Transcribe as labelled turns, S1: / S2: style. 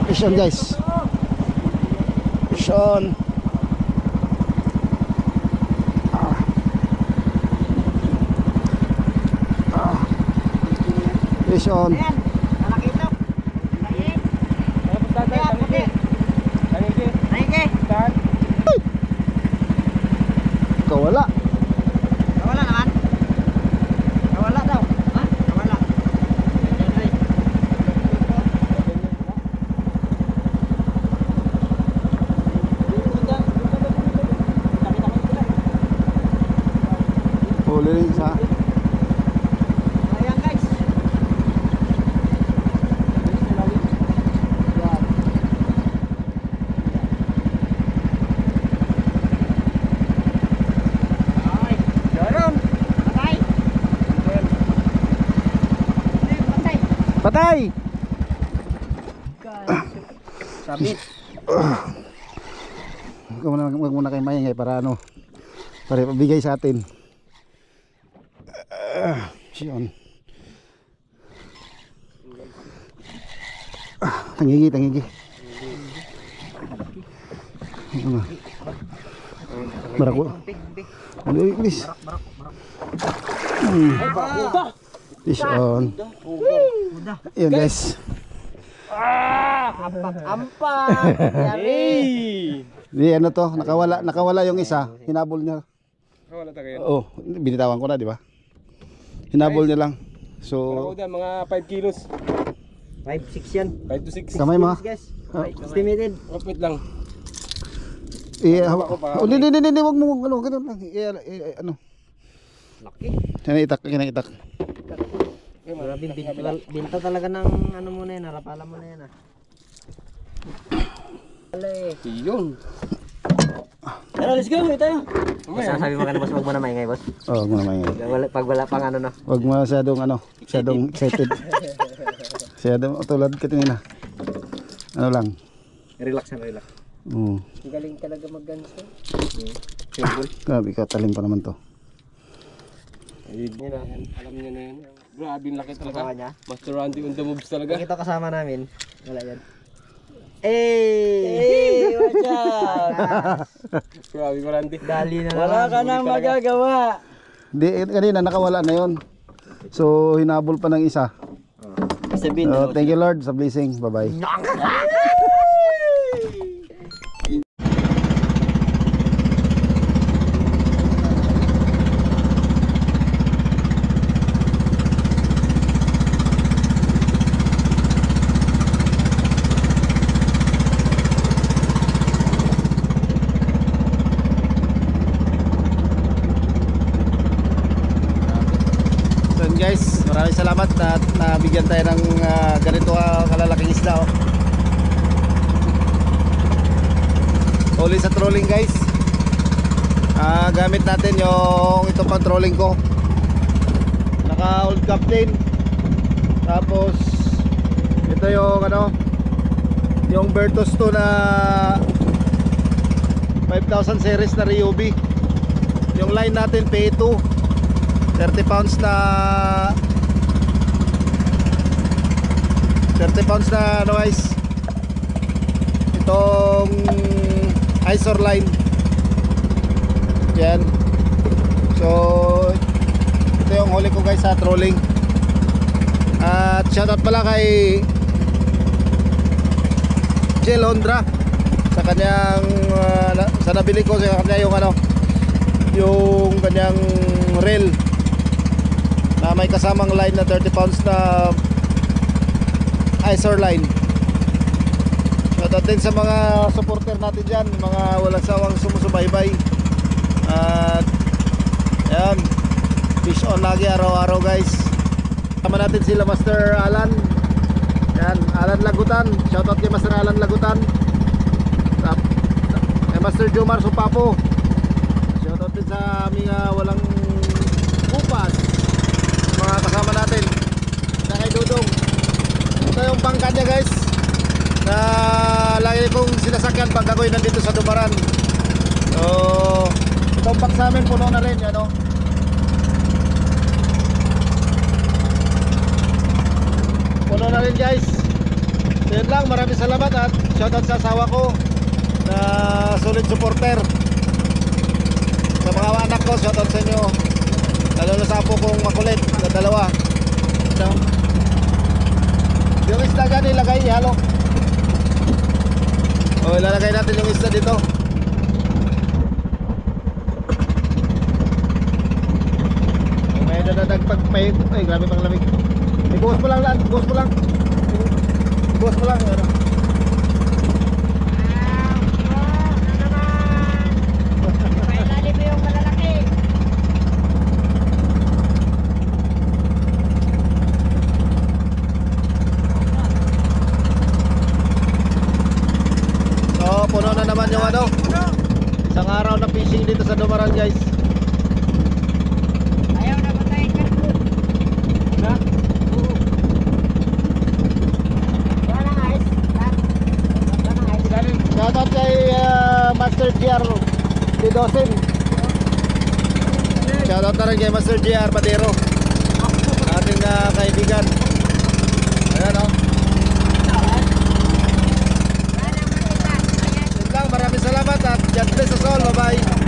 S1: Fish on guys. Fish on. Fish on. Kawala.
S2: Nawala naman. Nawala daw. Ha? Nawala.
S1: Huli rin isa.
S2: Ayan guys.
S1: Patay!
S2: Sabit.
S1: Huwag muna kayo maingay para ano, para pabigay sa atin. Siyon. Tangigi, tangigi. Ano? Barako. Ano, please. Fish on. Ayan guys.
S2: Ampak. Yari.
S1: Di ano to, nakawala yung isa, hinabol niya.
S3: Wala ta kayo.
S1: Oh, binitawan ko na, di ba? Hinabol niya lang. So,
S3: Mga 5 kilos.
S2: 5-6 yan.
S3: 5 to 6.
S1: kamay mo.
S2: Guys. Estimated.
S3: Kapit lang.
S1: Hindi, wag mo ano, ganun lang. Ano?
S2: Laki.
S1: Kinaitak.
S2: Grabe, binta talaga ng ano mo na yan, harapala mo na yan ah.
S3: Yun.
S2: Tara, let's go, tayo.
S4: Sabi mo ka na boss, wag mo na maingay boss.
S1: Oh, wag mo na maingay.
S4: Pag wala pang ano no.
S1: Wag mo masyadong excited. Masyadong tulad kanina. Ano lang.
S4: Relax na relax.
S2: Galing talaga mag-ganso.
S1: Grabe ka, talim pa naman to.
S3: Alam niya na yan. Grabe laki
S2: Kawa
S3: talaga.
S2: niya.
S3: Master Randy on the moves talaga.
S2: Pag ito kasama namin, wala yan. Hey! Watch out!
S3: Grabe ko Randy.
S2: Dali na
S4: Wala ka nang magagawa.
S1: Di, kanina nakawala na yon. So, hinabol pa ng isa.
S4: Sabihin
S1: So, thank you Lord sa blessing. Bye-bye. Guys, maraming salamat at nabigyan tayo ng ganito kalalaking isda oh. Huli sa trolling guys. Gamit natin yung itong pang trolling ko. Naka old captain. Tapos ito yung ano, yung Bertos 2 na 5000 series na Ryobi. Yung line natin P2 30 pounds na ano guys, itong Isor line yan. So ito yung huli ko guys sa trolling. At shoutout pala kay Jel Hondra sa kanyang sa nabili ko sa kanya yung ano, yung kanyang reel na may kasamang line na 30 pounds na Isor line. Shoutout din sa mga supporter natin dyan, mga walang sawang sumusubaybay. At ayan, fish on lagi araw-araw guys. Sama natin sila Master Alan. Ayan, Alan Lagutan. Shoutout kay Master Alan Lagutan. Kay Master Jomar Supapo. Shoutout din sa aming walang upas, mga kasama natin na kay Dudong. Ito yung bangka niya guys na lagi kong sinasakyan pag ako'y nandito sa Dumaran. So itong bangka sa amin puno na rin, ano, puno na rin guys. Yun lang, maraming salamat at shoutout sa asawa ko na solid supporter. Sa mga anak ko, shoutout sa inyo. Lalo na sa apo kong makulit na dalawa. So, yung isda dyan ilagay, ihalo. O, ilalagay natin yung isda dito. May nadadagpag, may, ay grabe pang lamig. Buhos mo lang lang, buhos mo lang. Buhos mo lang, ano.
S5: Pailalim mo yung malalaki.
S1: So, puno na naman yung ano. Isang araw na fishing dito sa Dumaran, guys.
S5: Ayaw na ba tayo karpun?
S1: Na?
S5: Wala nang ice. Wala nang ice.
S1: Shoutout kay Master GR Didosin. Shoutout na rin kay Master GR Padero, ating kaibigan. Ayan o.
S5: Wala nang makita. Ayan.
S1: Yun lang, maraming salamat at God bless us all. Bye bye.